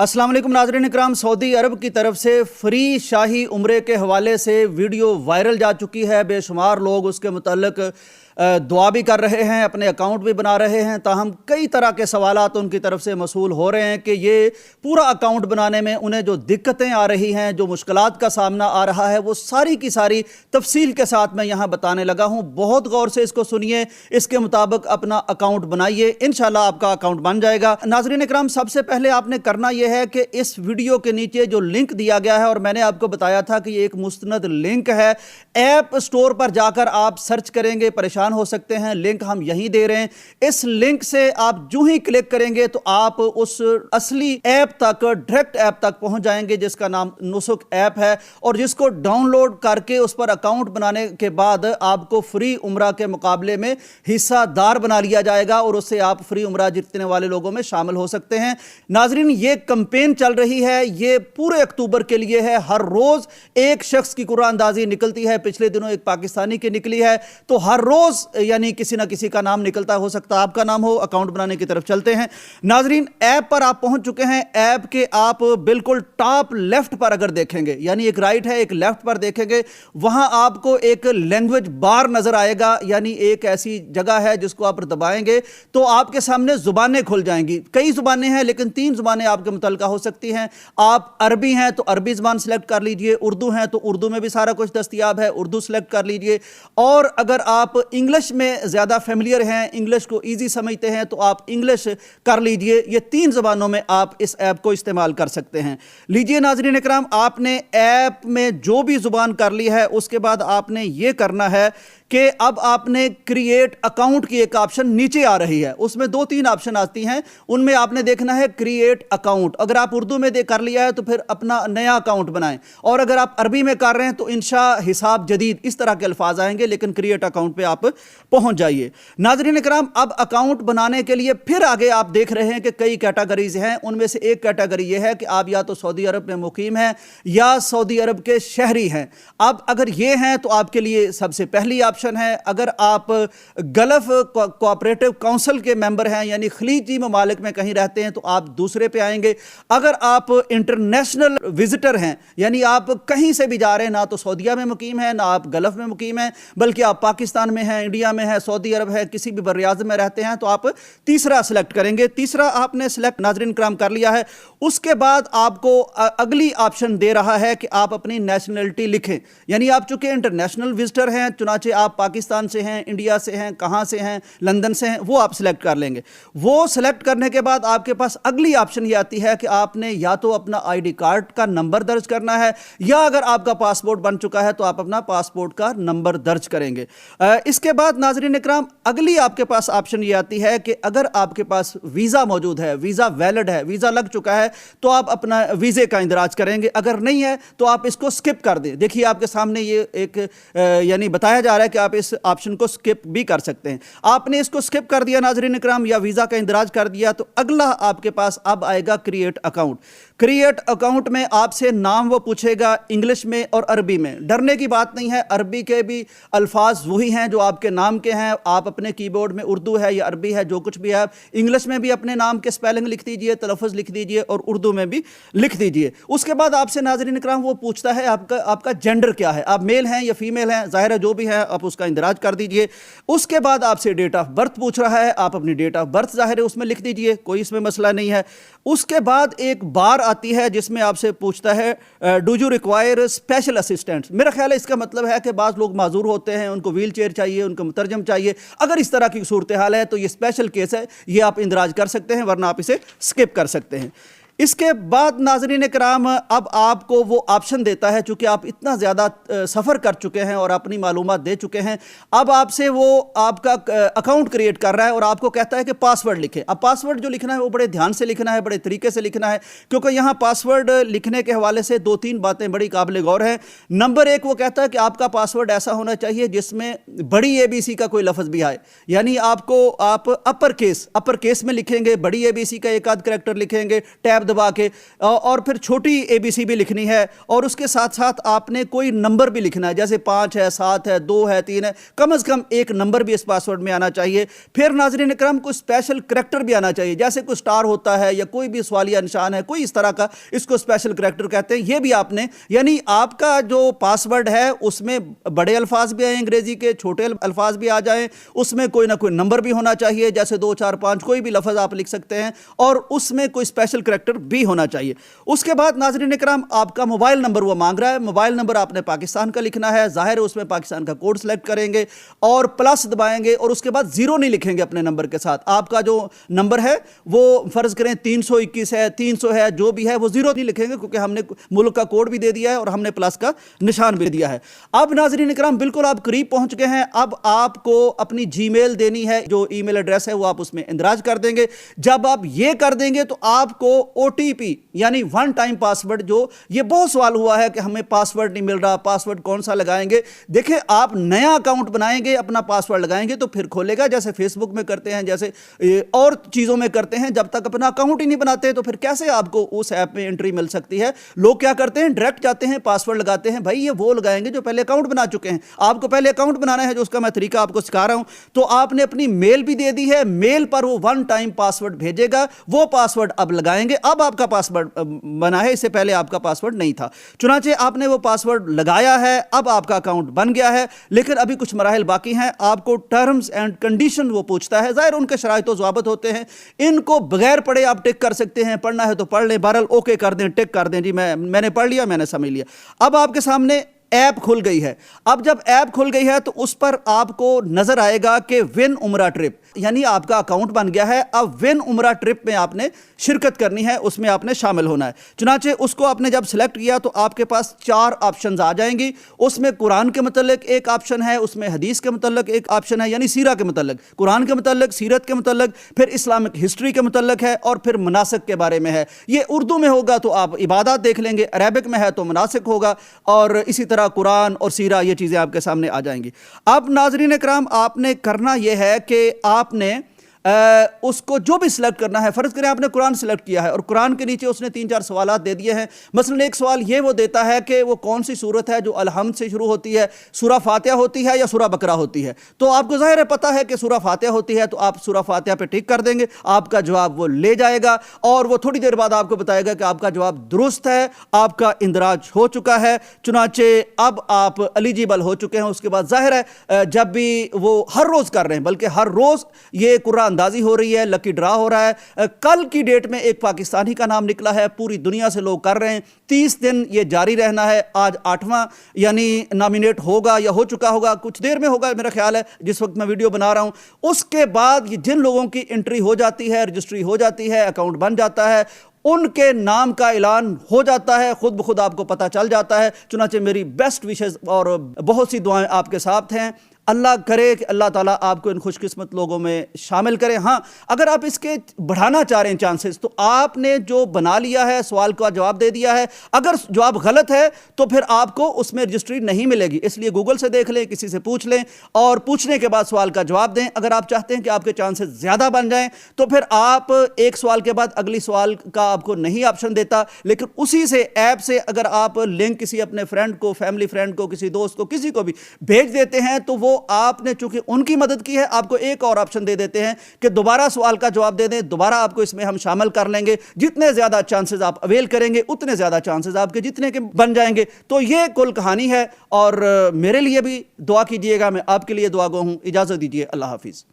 अस्सलाम वालेकुम नाज़रीन इकराम। सऊदी अरब की तरफ से फ्री शाही उम्रे के हवाले से वीडियो वायरल जा चुकी है। बेशुमार लोग उसके मुतल्लिक दुआ भी कर रहे हैं, अपने अकाउंट भी बना रहे हैं। ताहम कई तरह के सवालात उनकी तरफ से मसूल हो रहे हैं कि ये पूरा अकाउंट बनाने में उन्हें जो दिक्कतें आ रही हैं, जो मुश्किलात का सामना आ रहा है, वो सारी की सारी तफसील के साथ मैं यहाँ बताने लगा हूँ। बहुत गौर से इसको सुनिए, इसके मुताबिक अपना अकाउंट बनाइए, इंशाल्लाह आपका अकाउंट बन जाएगा। नाज़रीन इकराम, सबसे पहले आपने करना यह है कि इस वीडियो के नीचे जो लिंक दिया गया है, और मैंने आपको बताया था कि ये एक मुस्तनद लिंक है, ऐप स्टोर पर जाकर आप सर्च करेंगे, परेशान हो सकते हैं। लिंक हम यहीं दे रहे हैं। इस लिंक से आप जो ही क्लिक करेंगे तो आप उस असली ऐप तक, डायरेक्ट ऐप तक पहुंच जाएंगे, जिसका नाम नुसुक ऐप है, और जिसको डाउनलोड करके उस पर अकाउंट बनाने के बाद आपको फ्री उम्रा के मुकाबले में हिस्सादार बना लिया जाएगा और उससे आप फ्री उम्रा जीतने वाले लोगों में शामिल हो सकते हैं। नाजरीन, ये कैंपेन चल रही है, ये पूरे अक्टूबर के लिए है। हर रोज एक शख्स की कुरानंदाजी निकलती है। पिछले दिनों एक पाकिस्तानी की निकली है, तो हर रोज यानी किसी ना किसी का नाम निकलता, हो सकता है आपका नाम हो। अकाउंट बनाने की तरफ चलते हैं। नाजरीन, ऐप पर आप पहुंच चुके हैं। ऐप के आप बिल्कुल टॉप लेफ्ट पर अगर देखेंगे, यानी एक राइट है एक लेफ्ट पर देखेंगे, वहां आपको एक लैंग्वेज बार नजर आएगा, यानी एक ऐसी जगह है जिसको आप दबाएंगे तो आपके सामने जुबानें खुल जाएंगी। कई जुबानें हैं, लेकिन 3 जुबानें आपके मुतल्लिका हो सकती हैं। आप अरबी हैं तो अरबी जुबान सेलेक्ट कर लीजिए, उर्दू हैं तो उर्दू में भी सारा कुछ दस्तयाब है, उर्दू सेलेक्ट कर लीजिए। और अगर आप इंग्लिश में ज़्यादा फेमिलियर हैं, इंग्लिश को ईजी समझते हैं, तो आप इंग्लिश कर लीजिए। ये 3 ज़बानों में आप इस ऐप को इस्तेमाल कर सकते हैं। लीजिए नाज़रीन इकराम, आपने ऐप में जो भी ज़ुबान कर ली है, उसके बाद आपने ये करना है कि अब आपने क्रिएट अकाउंट की एक ऑप्शन नीचे आ रही है, उसमें 2-3 ऑप्शन आती हैं, उनमें आपने देखना है क्रिएट अकाउंट। अगर आप उर्दू में कर लिया है तो फिर अपना नया अकाउंट बनाएं, और अगर आप अरबी में कर रहे हैं तो इंशा हिसाब जदीद इस तरह के अल्फाज आएंगे, लेकिन क्रिएट अकाउंट पे आप पहुंच जाइए। नाज़रीन इकराम, अब अकाउंट बनाने के लिए फिर आगे आप देख रहे हैं कि कई कैटेगरीज हैं। उनमें से एक कैटेगरी यह है कि आप या तो सऊदी अरब में मुकीम हैं या सऊदी अरब के शहरी हैं। अब अगर ये हैं तो आपके लिए सबसे पहली ऑप्शन है। अगर आप गल्फ कोऑपरेटिव काउंसिल के मेंबर हैं, यानी खलीजी ममालिक में कहीं रहते हैं, तो आप दूसरे पे आएंगे। अगर आप इंटरनेशनल विजिटर हैं, यानी आप कहीं से भी जा रहे हैं, ना तो सऊदीया में मुकीम है, ना आप गल्फ में मुकीम हैं, बल्कि आप पाकिस्तान में हैं, इंडिया में है, सऊदी अरब है, किसी भी बर्र-ए-आज़म में रहते हैं, तो आप तीसरा सिलेक्ट करेंगे। तीसरा आपने सिलेक्ट नाज़रीन कराम कर लिया है। उसके बाद आपको अगली ऑप्शन दे रहा है कि आप अपनी नेशनलिटी लिखें, यानी आप चूंकि इंटरनेशनल विजिटर हैं, चुनाचे आप पाकिस्तान से हैं, इंडिया से हैं, कहां से हैं, लंदन से हैं, वो आप सिलेक्ट कर लेंगे। वो सिलेक्ट करने के बाद आपके पास अगली ऑप्शन ये आती है कि आपने या तो अपना आईडी कार्ड का नंबर दर्ज करना है, या अगर आपका पासपोर्ट बन चुका है तो आप अपना पासपोर्ट का नंबर दर्ज करेंगे। इसके बाद नाज़रीन इकराम, अगली आपके पास ऑप्शन ये आती है कि अगर आपके पास वीज़ा मौजूद है, वीज़ा वैलिड है, वीज़ा लग चुका है, तो आप अपना वीज़े का इंदराज करेंगे। अगर नहीं है तो आप इसको स्किप कर दें। देखिए आपके सामने ये एक यानी बताया जा रहा है कि आप इस ऑप्शन को स्किप भी कर सकते हैं। आपने इसको स्किप कर दिया नाज़रीन इकराम, या वीज़ा का इंदराज कर दिया, तो अगला आपके पास अब आएगा क्रिएट अकाउंट। क्रिएट अकाउंट में आपसे नाम वो पूछेगा इंग्लिश में और अरबी में। डरने की बात नहीं है, अरबी के भी अल्फाज वही हैं जो आपके नाम के हैं। आप अपने कीबोर्ड में उर्दू है या अरबी है, जो कुछ भी है, इंग्लिश में भी अपने नाम के स्पेलिंग लिख दीजिए, तलफ़्फ़ुज़ लिख दीजिए, और उर्दू में भी लिख दीजिए। उसके बाद आपसे नाज़रीन इकराम वो पूछता है आपका जेंडर क्या है, आप मेल हैं या फीमेल हैं, ज़ाहिर है जो भी है आप उसका इंदराज कर दीजिए। उसके बाद आपसे डेट ऑफ बर्थ पूछ रहा है, आप अपनी डेट ऑफ बर्थ ज़ाहिर है उसमें लिख दीजिए, कोई इसमें मसला नहीं है। उसके बाद एक बार आती है जिसमें आपसे पूछता है do you require special assistant. मेरा ख्याल है इसका मतलब है कि बाज़ लोग माजूर होते हैं, उनको व्हील चेयर चाहिए, उनको मुतरजम चाहिए। अगर इस तरह की सूरत हाल है तो ये स्पेशल केस है, ये आप इंदराज कर सकते हैं, वरना आप इसे स्किप कर सकते हैं। इसके बाद नाज़रीन कराम, अब आपको वो ऑप्शन देता है, चूँकि आप इतना ज़्यादा सफ़र कर चुके हैं और अपनी मालूमात दे चुके हैं, अब आपसे वो आपका अकाउंट क्रिएट कर रहा है और आपको कहता है कि पासवर्ड लिखें। अब पासवर्ड जो लिखना है वो बड़े ध्यान से लिखना है, बड़े तरीके से लिखना है, क्योंकि यहाँ पासवर्ड लिखने के हवाले से 2-3 बातें बड़ी काबिल गौर हैं। नंबर 1, वो कहता है कि आपका पासवर्ड ऐसा होना चाहिए जिसमें बड़ी ABC का कोई लफ्ज़ भी आए, यानी आप अपर केस में लिखेंगे, बड़ी ABC का एक आध करैक्टर लिखेंगे, टैब दबा के, और फिर छोटी ABC भी लिखनी है, और उसके साथ साथ आपने कोई नंबर भी लिखना है, जैसे 5 है, 7 है, 2 है, 3 है, कम से कम एक नंबर भी इस पासवर्ड में आना चाहिए। फिर नाज़रीन इकराम कोई स्पेशल करैक्टर भी आना चाहिए, जैसे कोई स्टार होता है या कोई भी सवालिया निशान है, कोई इस तरह का, इसको स्पेशल करैक्टर कहते हैं। ये भी आपने, यानी आपका जो पासवर्ड है उसमें बड़े अल्फाज भी आए अंग्रेजी के, छोटे अल्फाज भी आ जाएं, उसमें कोई ना कोई नंबर भी होना चाहिए, जैसे 2, 4, 5 कोई भी लफ्ज आप लिख सकते हैं, और उसमें कोई स्पेशल करैक्टर भी होना चाहिए। उसके बाद नाज़रीन इकराम आपका मोबाइल नंबर वो मांग रहा है, मोबाइल नंबर आपने पाकिस्तान का लिखना है, जाहिर है उसमें पाकिस्तान का कोड सेलेक्ट करेंगे और प्लस दबाएंगे, और उसके बाद जीरो नहीं लिखेंगे अपने नंबर के साथ। आपका जो नंबर है वो फर्ज करें 321 है, 300 है, जो भी है वो जीरो नहीं लिखेंगे, क्योंकि हमने मुल्क का कोड भी दे दिया है और हमने प्लस का निशान भी दिया है। अब नाज़रीन इकराम बिल्कुल आप करीब पहुंच गए हैं। अब आपको अपनी जीमेल देनी है, जो ईमेल एड्रेस है वो आप उसमें इंदराज कर देंगे। जब आप ये कर देंगे तो आपको OTP यानी वन टाइम पासवर्ड, जो ये बहुत सवाल हुआ है कि हमें पासवर्ड नहीं मिल रहा, पासवर्ड कौन सा लगाएंगे। देखिए, आप नया अकाउंट बनाएंगे, अपना पासवर्ड लगाएंगे तो फिर खोलेगा, जैसे फेसबुक में करते हैं, जैसे और चीज़ों में करते हैं। जब तक अपना अकाउंट ही नहीं बनाते तो फिर कैसे आपको उस ऐप में एंट्री मिल सकती है। लोग क्या करते हैं, डायरेक्ट जाते हैं, पासवर्ड लगाते हैं। भाई ये वो लगाएंगे जो पहले अकाउंट बना चुके हैं। आपको पहले अकाउंट बनाना है, जो उसका मैं तरीका आपको सिखा रहा हूं। तो आपने अपनी मेल भी दे दी है, मेल पर वो वन टाइम पासवर्ड भेजेगा, वो पासवर्ड अब लगाएंगे। अब आपका पासवर्ड बना है, इससे पहले आपका पासवर्ड नहीं था, चुनाचे आपने वो पासवर्ड लगाया है, अब आपका अकाउंट बन गया है। लेकिन अभी कुछ मराहिल बाकी हैं। आपको टर्म्स एंड कंडीशन वो पूछता है, जाहिर उनके शराइत व ज़वाबित होते हैं, इनको बगैर पढ़े आप टिक कर सकते हैं, पढ़ना है तो पढ़ लें, बहरहाल ओके कर दें, टिक कर दें, जी मैंने पढ़ लिया, मैंने समझ लिया। अब आपके सामने ऐप खुल गई है। अब जब ऐप खुल गई है तो उस पर आपको नजर आएगा कि विन उमरा ट्रिप, यानी आपका अकाउंट बन गया है। अब विन उमरा ट्रिप में आपने शिरकत करनी है, उसमें आपने शामिल होना है। चुनाचे उसको आपने जब सिलेक्ट किया तो आपके पास 4 ऑप्शंस आ जाएंगी। उसमें कुरान के मतलब एक ऑप्शन है, उसमें हदीस के मतलब एक ऑप्शन है, यानी सीरा के मतलब, कुरान के मतलब, सीरत के मतलब, फिर इस्लामिक हिस्ट्री के मतलब है, और फिर मनासिक के बारे में है। ये उर्दू में होगा तो आप इबादत देख लेंगे, अरबिक में है तो मनासिक होगा, और इसी तरह कुरान और सीरा, ये चीज़ें आपके सामने आ जाएंगी। अब नाज़रीन इकराम आपने करना यह है कि आपने उसको जो भी सिलेक्ट करना है, फर्ज करें आपने कुरान सिलेक्ट किया है और कुरान के नीचे उसने 3-4 सवालात दे दिए हैं। मसलन एक सवाल ये वो देता है कि वो कौन सी सूरत है जो अलहम्द से शुरू होती है, सूरा फातिहा होती है या सूरा बकरा होती है। तो आपको ज़ाहिर है पता है कि सूरा फातिहा होती है, तो आप सूरा फातिहा पे टिक कर देंगे, आपका जवाब वो ले जाएगा, और वो थोड़ी देर बाद आपको बताएगा कि आपका जवाब दुरुस्त है, आपका इंदराज हो चुका है। चुनाचे अब आप एलिजिबल हो चुके हैं। उसके बाद ज़ाहिर है जब भी वो हर रोज़ कर रहे हैं, बल्कि हर रोज़ ये कुरान अंदाजी हो रही है, लकी ड्रा हो रहा है। कल की डेट में एक पाकिस्तानी का नाम निकला है, पूरी दुनिया से लोग कर रहे हैं। 30 दिन ये जारी रहना है। आज 8वां यानी नॉमिनेट होगा या हो चुका होगा, कुछ देर में होगा मेरा ख्याल है, जिस वक्त मैं वीडियो बना रहा हूं। उसके बाद जिन लोगों की एंट्री हो जाती है, रजिस्ट्री हो जाती है, अकाउंट बन जाता है, उनके नाम का ऐलान हो जाता है, खुद ब खुद आपको पता चल जाता है। चुनाचे मेरी बेस्ट विशेस और बहुत सी दुआएं आपके साथ हैं। अल्लाह करे कि अल्लाह ताला आपको इन खुशकिस्मत लोगों में शामिल करें। हाँ, अगर आप इसके बढ़ाना चाह रहे हैं चांसेस, तो आपने जो बना लिया है, सवाल का जवाब दे दिया है, अगर जवाब गलत है तो फिर आपको उसमें रजिस्ट्री नहीं मिलेगी। इसलिए गूगल से देख लें, किसी से पूछ लें, और पूछने के बाद सवाल का जवाब दें। अगर आप चाहते हैं कि आपके चांसेस ज़्यादा बन जाएं तो फिर आप एक सवाल के बाद अगली सवाल का आपको नहीं ऑप्शन देता, लेकिन उसी से ऐप से अगर आप लिंक किसी अपने फ्रेंड को, फैमिली फ्रेंड को, किसी दोस्त को, किसी को भी भेज देते हैं, तो वो आपने चूंकि उनकी मदद की है, आपको एक और ऑप्शन दे देते हैं कि दोबारा सवाल का जवाब दे दें, दोबारा आपको इसमें हम शामिल कर लेंगे। जितने ज्यादा चांसेस आप अवेल करेंगे, उतने ज्यादा चांसेस आपके जीतने के बन जाएंगे। तो ये कुल कहानी है, और मेरे लिए भी दुआ कीजिएगा, मैं आपके लिए दुआ गो हूं। इजाजत दीजिए, अल्लाह हाफिज।